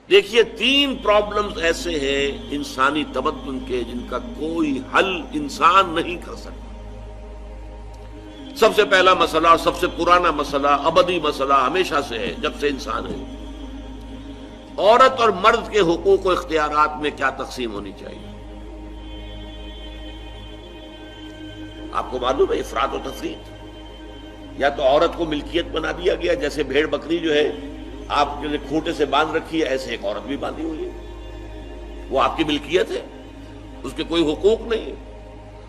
دیکھیے 3 پرابلمز ایسے ہیں انسانی تمدن کے جن کا کوئی حل انسان نہیں کر سکتا۔ سب سے پہلا مسئلہ اور سب سے پرانا مسئلہ، ابدی مسئلہ ہمیشہ سے ہے جب سے انسان ہے، عورت اور مرد کے حقوق و اختیارات میں کیا تقسیم ہونی چاہیے۔ آپ کو معلوم ہے افراط و تفریط، یا تو عورت کو ملکیت بنا دیا گیا، جیسے بھیڑ بکری جو ہے آپ کے لیے کھوٹے سے باندھ رکھی ہے، ایسے ایک عورت بھی باندھی ہوئی ہے، وہ آپ کی ملکیت ہے، اس کے کوئی حقوق نہیں،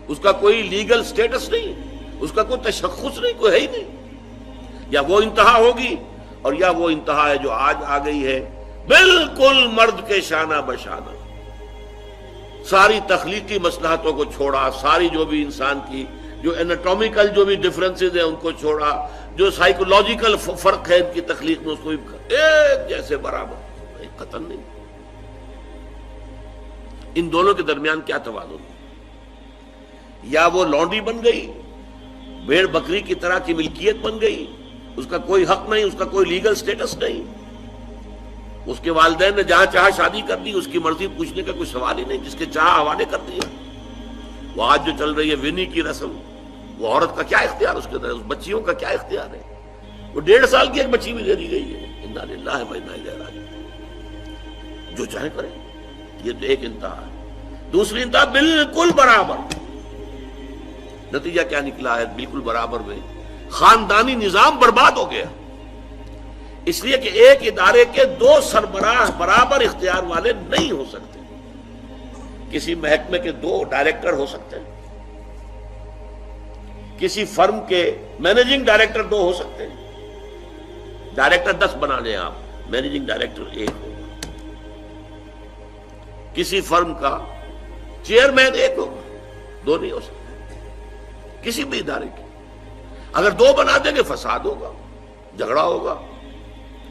اس کا کوئی لیگل سٹیٹس نہیں، اس کا کوئی تشخص نہیں، کوئی ہے ہی نہیں۔ یا وہ انتہا ہوگی اور یا وہ انتہا ہے جو آج آ گئی ہے، بالکل مرد کے شانہ بشانہ، ساری تخلیقی مصلحتوں کو چھوڑا، ساری جو بھی انسان کی جو انیٹومیکل جو بھی ڈفرنسز ہیں ان کو چھوڑا، جو سائیکولوجیکل فرق ہے ان کی تخلیق میں، اس کو ایک جیسے برابر، ایک قطن نہیں۔ ان دونوں کے درمیان کیا توازن ہے؟ یا وہ لونڈی بن گئی، بھیڑ بکری کی طرح کی ملکیت بن گئی، اس کا کوئی حق نہیں، اس کا کوئی لیگل سٹیٹس نہیں، اس کے والدین نے جہاں چاہا شادی کر دی، اس کی مرضی پوچھنے کا کوئی سوال ہی نہیں، جس کے چاہا حوالے کر دیا۔ وہ آج جو چل رہی ہے ونی کی رسم، وہ عورت کا کیا اختیار اس کے اندر، اس بچیوں کا کیا اختیار ہے؟ وہ 1.5 سال کی ایک بچی بھی دے دی گئی ہے، انا للہ و انا الیہ راجعون، جو چاہے کریں۔ یہ تو ایک انتہا ہے۔ دوسری انتہا بالکل برابر، نتیجہ کیا نکلا ہے؟ بالکل برابر میں خاندانی نظام برباد ہو گیا، اس لیے کہ ایک ادارے کے 2 سربراہ برابر اختیار والے نہیں ہو سکتے۔ کسی محکمے کے 2 ڈائریکٹر ہو سکتے ہیں، کسی فرم کے مینیجنگ ڈائریکٹر 2 ہو سکتے ہیں، ڈائریکٹر 10 بنا لیں آپ، مینیجنگ ڈائریکٹر 1 ہوگا، کسی فرم کا چیئرمین 1 ہوگا، 2 نہیں ہو سکتے کسی بھی ادارے کے۔ اگر 2 بنا دیں گے فساد ہوگا، جھگڑا ہوگا،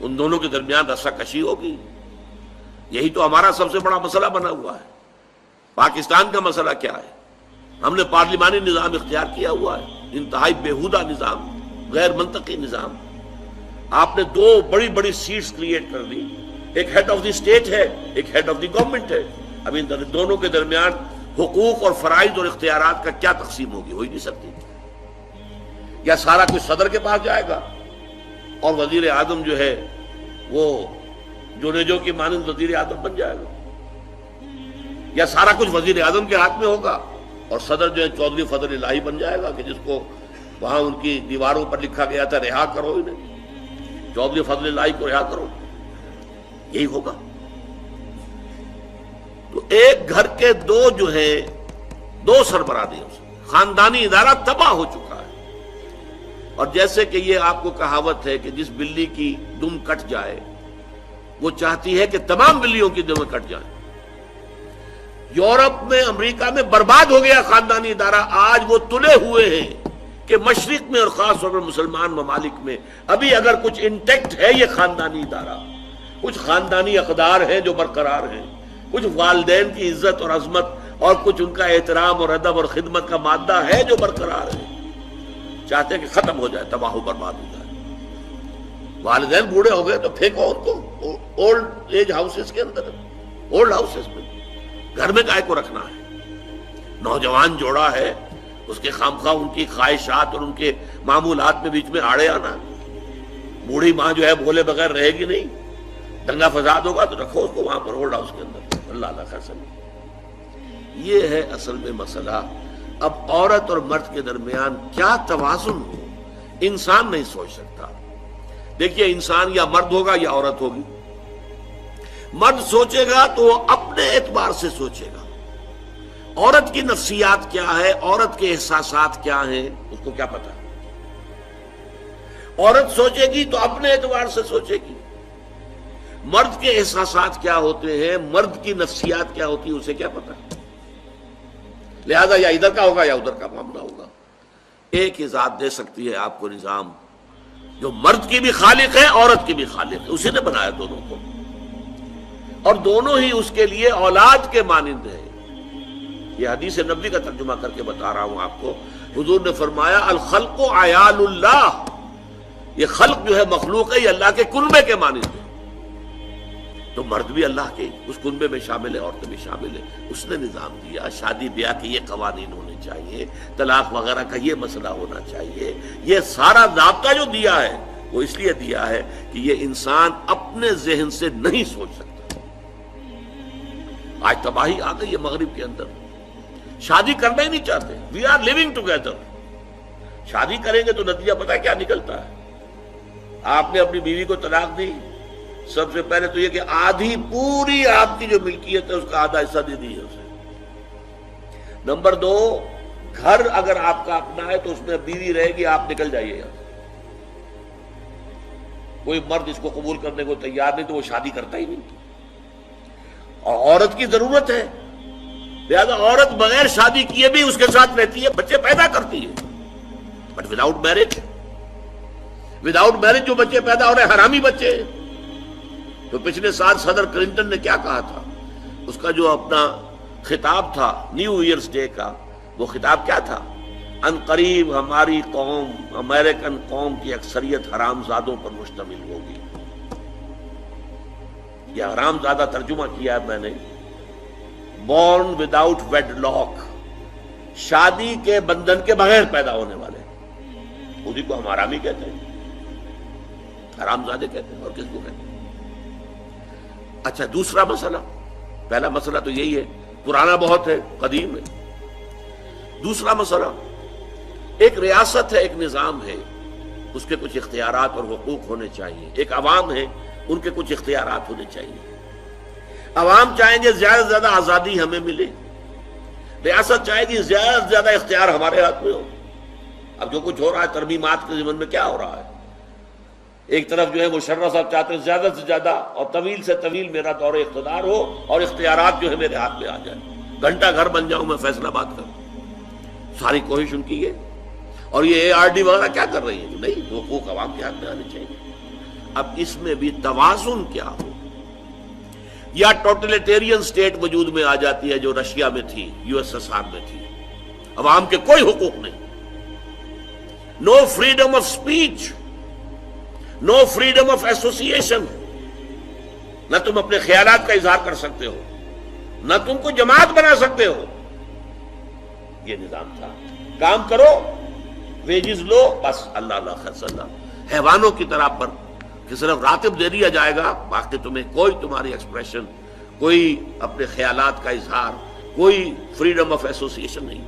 ان دونوں کے درمیان رسا کشی ہوگی۔ یہی تو ہمارا سب سے بڑا مسئلہ بنا ہوا ہے۔ پاکستان کا مسئلہ کیا ہے؟ ہم نے پارلیمانی نظام اختیار کیا ہوا ہے، انتہائی بیہودہ نظام، غیر منطقی نظام۔ آپ نے 2 بڑی بڑی سیٹس کریٹ کر دی، ایک ہیڈ آف دی اسٹیٹ ہے، ایک ہیڈ آف دی گورنمنٹ ہے۔ اب ان دونوں کے درمیان حقوق اور فرائض اور اختیارات کا کیا تقسیم ہوگی؟ ہو ہی نہیں سکتی۔ یا سارا کچھ صدر کے پاس جائے گا اور وزیر اعظم جو ہے وہ جونیجو کی مانند وزیر اعظم بن جائے گا، یا سارا کچھ وزیر اعظم کے ہاتھ میں ہوگا اور صدر جو ہے چودھری فضل الہی بن جائے گا، کہ جس کو وہاں ان کی دیواروں پر لکھا گیا تھا رہا کرو انہیں، چودھری فضل الہی کو رہا کرو، یہی ہوگا۔ تو ایک گھر کے 2 جو ہیں 2 سربراہ نہیں ہو سکتے، خاندانی ادارہ تباہ ہو چکا ہے۔ اور جیسے کہ یہ آپ کو کہاوت ہے کہ جس بلی کی دم کٹ جائے وہ چاہتی ہے کہ تمام بلیوں کی دمیں کٹ جائیں۔ یورپ میں، امریکہ میں برباد ہو گیا خاندانی ادارہ، آج وہ تلے ہوئے ہیں کہ مشرق میں اور خاص طور پر مسلمان ممالک میں ابھی اگر کچھ انٹیکٹ ہے یہ خاندانی ادارہ، کچھ خاندانی اقدار ہیں جو برقرار ہیں، کچھ والدین کی عزت اور عظمت اور کچھ ان کا احترام اور ادب اور خدمت کا مادہ ہے جو برقرار ہے۔ چاہتے ہیں کہ ختم ہو جائے، تباہ و برباد ہو جائے۔ والدین بوڑھے ہو گئے تو پھینکو ان کو اولڈ ایج ہاؤسز کے اندر، اولڈ ہاؤسز میں، گھر میں کائے کو رکھنا ہے؟ نوجوان جوڑا ہے، اس کے خامخواہ ان کی خواہشات اور ان کے معمولات میں بیچ میں آڑے آنا۔ بوڑھی ماں جو ہے بولے بغیر رہے گی نہیں، دنگا فساد ہوگا تو رکھو اس کو وہاں پر اولڈ ہاؤس کے اندر، اللہ اللہ خیر سمجھ۔ یہ ہے اصل میں مسئلہ۔ اب عورت اور مرد کے درمیان کیا توازن ہو، انسان نہیں سوچ سکتا۔ دیکھیے انسان یا مرد ہوگا یا عورت ہوگی۔ مرد سوچے گا تو وہ اپنے اعتبار سے سوچے گا، عورت کی نفسیات کیا ہے، عورت کے احساسات کیا ہیں، اس کو کیا پتا۔ عورت سوچے گی تو اپنے اعتبار سے سوچے گی، مرد کے احساسات کیا ہوتے ہیں، مرد کی نفسیات کیا ہوتی ہے، اسے کیا پتا۔ لہذا یا ادھر کا ہوگا یا ادھر کا معاملہ ہوگا۔ ایک ہی ذات دے سکتی ہے آپ کو نظام، جو مرد کی بھی خالق ہے عورت کی بھی خالق ہے، اسی نے بنایا دونوں کو، اور دونوں ہی اس کے لیے اولاد کے مانند ہیں۔ یہ حدیث نبوی کا ترجمہ کر کے بتا رہا ہوں آپ کو۔ حضور نے فرمایا الخلق عیال اللہ، یہ خلق جو ہے مخلوق ہے، یہ اللہ کے کنبے کے مانند ہے۔ تو مرد بھی اللہ کے اس کنبے میں شامل ہے، عورتیں بھی شامل ہے. اس نے نظام دیا، شادی بیاہ کے یہ قوانین ہونے چاہیے، طلاق وغیرہ کا یہ مسئلہ ہونا چاہیے. یہ سارا ضابطہ جو دیا ہے وہ اس لیے دیا ہے کہ یہ انسان اپنے ذہن سے نہیں سوچ سکتا. آج تباہی آ گئی ہے مغرب کے اندر، شادی کرنا ہی نہیں چاہتے. We are living together. شادی کریں گے تو نتیجہ پتہ ہے کیا نکلتا ہے؟ آپ نے اپنی بیوی کو طلاق دی، سب سے پہلے تو یہ کہ آدھی پوری آپ کی جو ملکیت ہے اس کا آدھا حصہ دے دی ہے اسے. نمبر 2، گھر اگر آپ کا اپنا ہے تو اس میں بیوی رہے گی، آپ نکل جائیے گا. کوئی مرد اس کو قبول کرنے کو تیار نہیں تو وہ شادی کرتا ہی نہیں. اور عورت کی ضرورت ہے، لہذا عورت بغیر شادی کیے بھی اس کے ساتھ رہتی ہے، بچے پیدا کرتی ہے. بٹ وداؤٹ میرج جو بچے پیدا ہو رہے ہیں حرامی بچے. تو پچھلے سال صدر کلنٹن نے کیا کہا تھا؟ اس کا جو اپنا خطاب تھا نیو ایئرز ڈے کا، وہ خطاب کیا تھا؟ ان قریب ہماری قوم، امریکن قوم کی اکثریت حرام زادوں پر مشتمل ہوگی. یہ حرام زادہ ترجمہ کیا ہے میں نے، بورن وداؤٹ ویڈ لاک، شادی کے بندھن کے بغیر پیدا ہونے والے. اسی کو ہم حرامی کہتے ہیں، حرام زادے کہتے ہیں. اور کس کو کہتے ہیں؟ اچھا، دوسرا مسئلہ، پہلا مسئلہ تو یہی ہے، پرانا بہت ہے، قدیم ہے. دوسرا مسئلہ، ایک ریاست ہے، ایک نظام ہے، اس کے کچھ اختیارات اور حقوق ہونے چاہیے. ایک عوام ہے، ان کے کچھ اختیارات ہونے چاہیے. عوام چاہیں گے زیادہ سے زیادہ آزادی ہمیں ملے، ریاست چاہے گی زیادہ سے زیادہ اختیار ہمارے ہاتھ میں ہو. اب جو کچھ ہو رہا ہے ترمیمات کے ضمن میں، کیا ہو رہا ہے؟ ایک طرف جو ہے مشرف صاحب چاہتے ہیں زیادہ سے زیادہ اور طویل سے طویل میرا دور اقتدار ہو اور اختیارات جو ہے میرے ہاتھ میں آ جائے، گھنٹہ گھر بن جاؤں میں فیصلہ بات کروں. ساری کوشش ان کی ہے. اور یہ ARD وغیرہ کیا کر رہی ہے؟ نہیں، حقوق عوام کے ہاتھ میں آنے چاہیے. اب اس میں بھی توازن کیا ہو؟ یا ٹوٹلیٹیرین سٹیٹ وجود میں آ جاتی ہے جو رشیا میں تھی، USSR میں تھی، عوام کے کوئی حقوق نہیں، no freedom of speech, no freedom of association. نہ تم اپنے خیالات کا اظہار کر سکتے ہو، نہ تم کو جماعت بنا سکتے ہو. یہ نظام تھا. کام کرو، ویجز لو، بس اللہ اللہ خیر اللہ. حیوانوں کی طرح پر کہ صرف راتب دے دیا جائے گا، باقی تمہیں کوئی تمہاری ایکسپریشن، کوئی اپنے خیالات کا اظہار، کوئی فریڈم آف ایسوسیشن نہیں.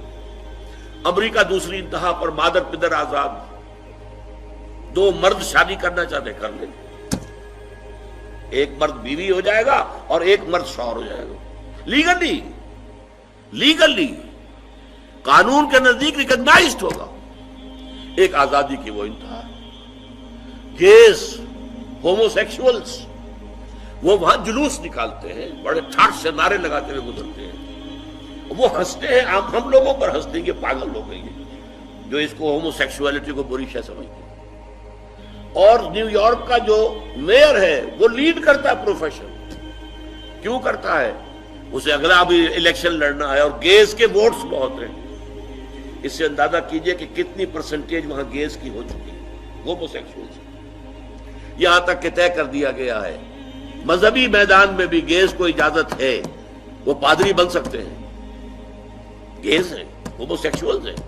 امریکہ دوسری انتہا پر، مادر پدر آزاد. 2 مرد شادی کرنا چاہتے کر لیں، ایک مرد بیوی ہو جائے گا اور ایک مرد شوہر ہو جائے گا. لیگلی قانون کے نزدیک ریکگنائزڈ ہوگا. ایک آزادی کی وہ انتہا. گیز، ہومو سیکشولز، وہ وہاں جلوس نکالتے ہیں، بڑے ٹھاٹ سے نعرے لگاتے ہوئے گزرتے ہیں. وہ ہنستے ہیں، ہم لوگوں پر ہنستے ہیں، یہ پاگل لوگ ہیں جو اس کو ہومو سیکشولیٹی کو بری شے سمجھتے ہیں. اور نیو یارک کا جو میئر ہے وہ لیڈ کرتا ہے پروفیشن. کیوں کرتا ہے؟ اسے اگلا بھی الیکشن لڑنا ہے اور گیز کے ووٹس بہت ہیں. اس سے اندازہ کیجئے کہ کتنی پرسنٹیج وہاں گیز کی ہو چکی ہے، ہومو سیکشولز. یہاں تک کہ طے کر دیا گیا ہے مذہبی میدان میں بھی گیز کو اجازت ہے، وہ پادری بن سکتے ہیں. گیز ہیں، ہومو سیکشولز ہیں.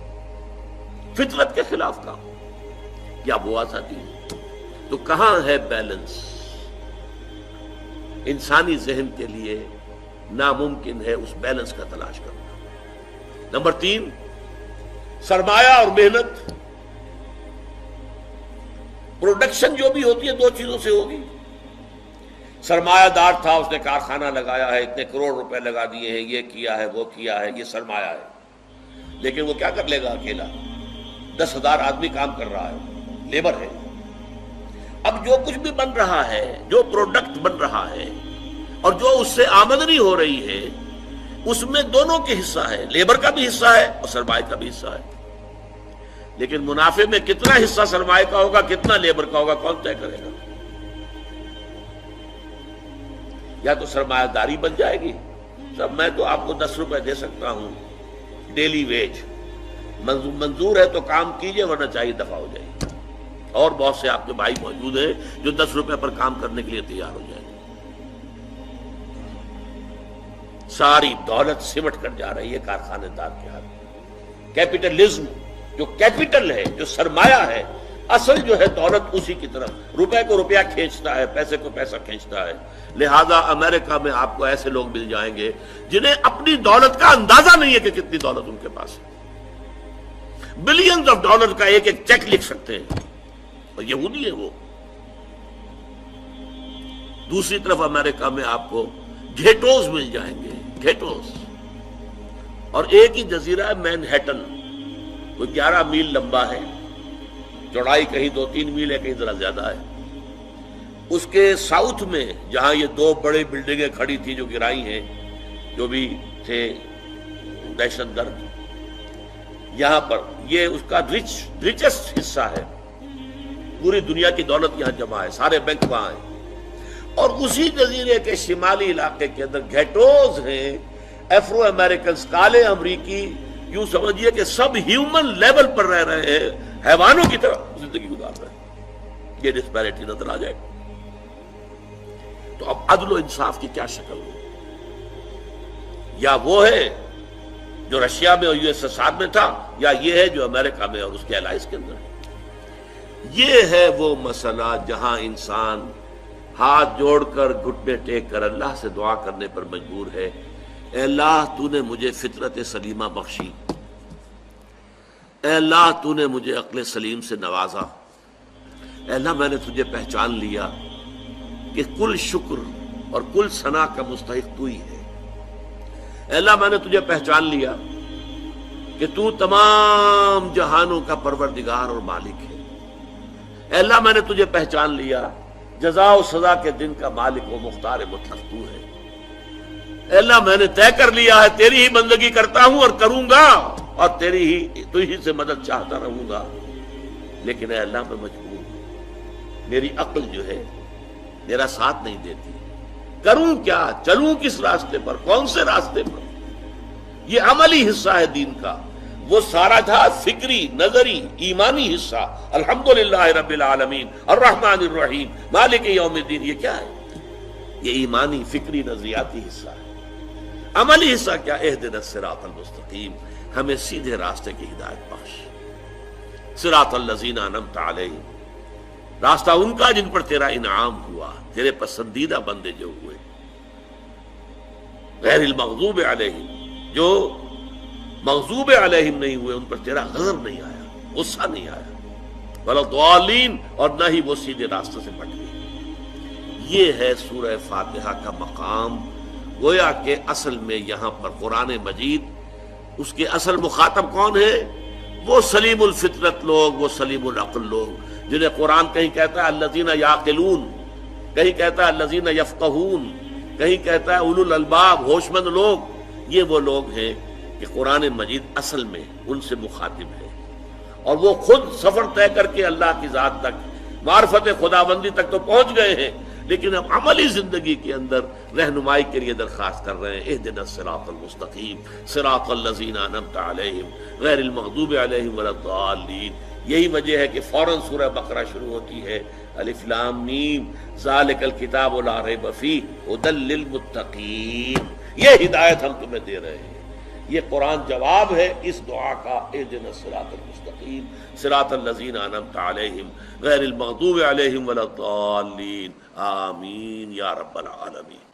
فطرت کے خلاف کام یا وہ آزادی ہے؟ تو کہاں ہے بیلنس؟ انسانی ذہن کے لیے ناممکن ہے اس بیلنس کا تلاش کرنا. نمبر 3، سرمایہ اور محنت. پروڈکشن جو بھی ہوتی ہے 2 چیزوں سے ہوگی. سرمایہ دار تھا، اس نے کارخانہ لگایا ہے، اتنے کروڑ روپے لگا دیے ہیں، یہ کیا ہے، وہ کیا ہے، یہ سرمایہ ہے. لیکن وہ کیا کر لے گا اکیلا؟ 10,000 آدمی کام کر رہا ہے، لیبر ہے. اب جو کچھ بھی بن رہا ہے، جو پروڈکٹ بن رہا ہے اور جو اس سے آمدنی ہو رہی ہے، اس میں دونوں کے حصہ ہے، لیبر کا بھی حصہ ہے اور سرمایہ کا بھی حصہ ہے. لیکن منافع میں کتنا حصہ سرمایہ کا ہوگا، کتنا لیبر کا ہوگا، کون طے کرے گا؟ یا تو سرمایہ داری بن جائے گی، سب میں تو آپ کو 10 روپے دے سکتا ہوں ڈیلی ویج، منظور ہے تو کام کیجئے ورنہ چاہیے دفع ہو جائے گی. اور بہت سے آپ کے بھائی موجود ہیں جو 10 روپے پر کام کرنے کے لیے تیار ہو جائیں گے. ساری دولت سمٹ کر جا رہی ہے کارخانے دار کے ہاتھ میں۔ کیپٹلزم جو کیپٹل ہے، جو سرمایہ ہے، اصل جو ہے دولت اسی کی طرف، روپے کو روپیہ کھینچتا ہے، پیسے کو پیسہ کھینچتا ہے۔ لہذا امریکہ میں آپ کو ایسے لوگ مل جائیں گے جنہیں اپنی دولت کا اندازہ نہیں ہے کہ کتنی دولت ان کے پاس ہے، بلینز آف ڈالر کا ایک ایک چیک لکھ سکتے ہیں، اور یہودی ہے وہ۔ دوسری طرف امریکہ میں آپ کو گھیٹوز مل جائیں گے، گھیٹوز، اور ایک ہی جزیرہ ہے مینہٹن، کوئی 11 میل لمبا ہے، چوڑائی کہیں 2-3 میل ہے، کہیں ذرا زیادہ ہے۔ اس کے ساؤتھ میں جہاں یہ 2 بڑے بلڈنگیں کھڑی تھی جو گرائی ہیں، جو بھی تھے دہشت گرد، یہاں پر یہ اس کا ریچسٹ حصہ ہے، پوری دنیا کی دولت یہاں جمع ہے، سارے بینک وہاں ہیں۔ اور اسی جزیرے کے شمالی علاقے کے اندر گھیٹوز ہیں، افرو امریکنز، کالے امریکی، یوں سمجھیے کہ سب ہیومن لیول پر رہ رہے ہیں، حیوانوں کی طرح زندگی گزار رہے ہیں۔ یہ ڈسپیرٹی نظر آ جائے گا۔ تو اب عدل و انصاف کی کیا شکل ہو؟ یا وہ ہے جو رشیا میں اور USSR میں تھا، یا یہ ہے جو امریکہ میں اور اس کے الائز کے اندر ہے۔ یہ ہے وہ مسئلہ جہاں انسان ہاتھ جوڑ کر، گھٹنے ٹیک کر اللہ سے دعا کرنے پر مجبور ہے، اے اللہ تو نے مجھے فطرت سلیمہ بخشی، اے اللہ تو نے مجھے عقل سلیم سے نوازا، اے اللہ میں نے تجھے پہچان لیا کہ کل شکر اور کل ثنا کا مستحق تو ہی ہے، اے اللہ میں نے تجھے پہچان لیا کہ تو تمام جہانوں کا پروردگار اور مالک ہے، اے اللہ میں نے تجھے پہچان لیا جزا و سزا کے دن کا مالک و مختار مطلق تو ہے، اے اللہ میں نے طے کر لیا ہے تیری ہی بندگی کرتا ہوں اور کروں گا، اور تو ہی سے مدد چاہتا رہوں گا، لیکن اے اللہ میں مجبور ہوں، میری عقل جو ہے میرا ساتھ نہیں دیتی، کروں کیا، چلوں کس راستے پر، کون سے راستے پر؟ یہ عملی حصہ ہے دین کا، وہ سارا تھا فکری، نظری، ایمانی حصہ، الحمدللہ رب العالمین الرحمن الرحیم مالک یوم الدین، یہ کیا ہے؟ یہ ایمانی، فکری، نظریاتی حصہ ہے۔ عملی حصہ کیا؟ اہدنا الصراط المستقیم، ہمیں سیدھے راستے کی ہدایت بخش، صراط الذین انعمت علیہم، راستہ ان کا جن پر تیرا انعام ہوا، تیرے پسندیدہ بندے جو ہوئے، غیر المغضوب علیہم، جو مغضوب علیہم نہیں ہوئے، ان پر تیرا غضب نہیں آیا، غصہ نہیں آیا، ولا الضالین، اور نہ ہی وہ سیدھے راستے سے پٹ گئے۔ یہ ہے سورہ فاتحہ کا مقام۔ گویا کہ اصل میں یہاں پر قرآن مجید، اس کے اصل مخاطب کون ہے؟ وہ سلیم الفطرت لوگ، وہ سلیم العقل لوگ، جنہیں قرآن کہیں کہتا ہے الذین یعقلون، کہیں کہتا ہے الذین یفقہون، کہیں کہتا ہے اولو الالباب، ہوش مند لوگ۔ یہ وہ لوگ ہیں کہ قرآن مجید اصل میں ان سے مخاطب ہے، اور وہ خود سفر طے کر کے اللہ کی ذات تک، معرفت خداوندی تک تو پہنچ گئے ہیں، لیکن اب عملی زندگی کے اندر رہنمائی کے لیے درخواست کر رہے ہیں، اہدنا الصراط المستقیم صراط الذین انعمت علیہم غیر المغضوب علیہم ولا الضالین۔ یہی وجہ ہے کہ فوراً سورہ بقرہ شروع ہوتی ہے، الف لام میم ذالک الکتاب لا ریب فیہ ھدی للمتقین، یہ ہدایت ہم تمہیں دے رہے ہیں۔ یہ قرآن جواب ہے اس دعا کا، اہدنا الصراط المستقیم صراط الذین انعمت علیہم غیر المغضوب علیہم ولا الضالین، آمین یا رب العالمین۔